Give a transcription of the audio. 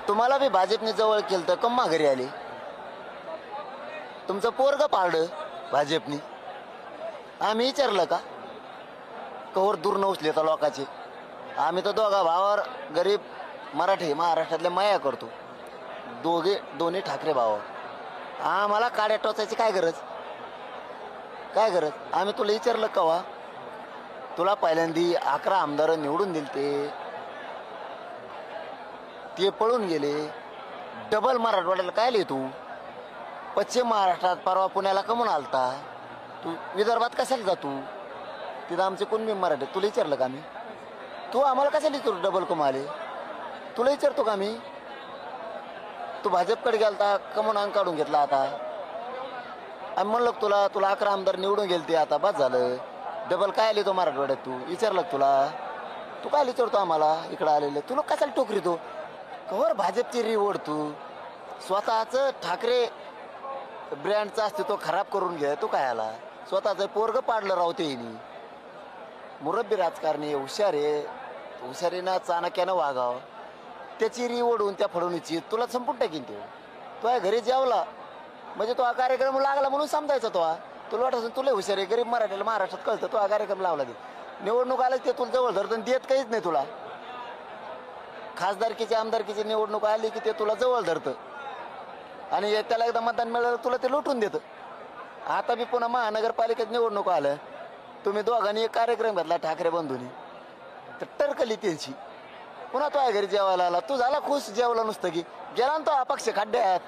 तुम्हाला बी भाजपने जवळ केलं तर कम्मा घरी आले. तुमचं पोरग पाळलं भाजपनी. आम्ही विचारलं का कवर दूर नवसले तर लोकांचे. आम्ही तर दोघा भावावर गरीब मराठी महाराष्ट्रातल्या माया करतो. दोन्ही ठाकरे भाव. आम्हाला काड्या टोचायची काय गरज. काय गरज. आम्ही तुला विचारलं कवा. तुला पहिल्यांदी 11 आमदार निवडून दिले ते पळून गेले. डबल मराठवाड्याला काय लिहि तू. पश्चिम महाराष्ट्रात परवा पुण्याला कमून आलता तू. विदर्भात कशाला जातू. तिथं आमचे कोण मराठी. तुला विचारलं का मी. तू आम्हाला कशाला विचारू डबल कम आले. तुला विचारतो का मी. तू भाजपकडे गेलता कमून अंग काढून घेतला. आता आम्ही म्हणलं तुला 11 आमदार निवडून गेलते आता बस झालं. डबल काय आले तो मराठवाड्यात. तू विचारलं तुला. तू काय विचारतो आम्हाला इकडं आलेलं. तुला कशाला टोकरी तो कवर भाजपची रिवड. तू स्वतःच ठाकरे ब्रँडचा अस्तित्व खराब करून घे. तू काय आला. स्वतःच पोरग पाडलं राहते हिनी. मुरब्बी राजकारणी हुशार आहे. हुशारीनं चाणक्यानं वागावं. त्याची री ओढून त्या फडवणीची तुला संपून टाकीन. तो आहे घरी जेवला म्हणजे तो हा कार्यक्रम लागला म्हणून समजायचा. तुला वाटत तुला हुशार आहे. गरीब मराठीला महाराष्ट्रात कळतं. तो हा कार्यक्रम लावला ते निवडणूक आला ते तुला जवळ धरतं देत काहीच नाही तुला. खासदारकीची आमदारकीची निवडणूक आली की ते तुला जवळ धरतं आणि त्याला एकदा मतदान मिळालं तुला ते लुटून देतं. आता बी पुन्हा महानगरपालिकेत निवडणूक आलं. तुम्ही दोघांनी एक कार्यक्रम घेतला ठाकरे बंधूंनी तर टरकली त्यांची. पुन्हा तो आहे घरी जेवायला आला. तू झाला खुश जेवला नुसतं की गेला ना तो अपक्ष खड्ड्यात.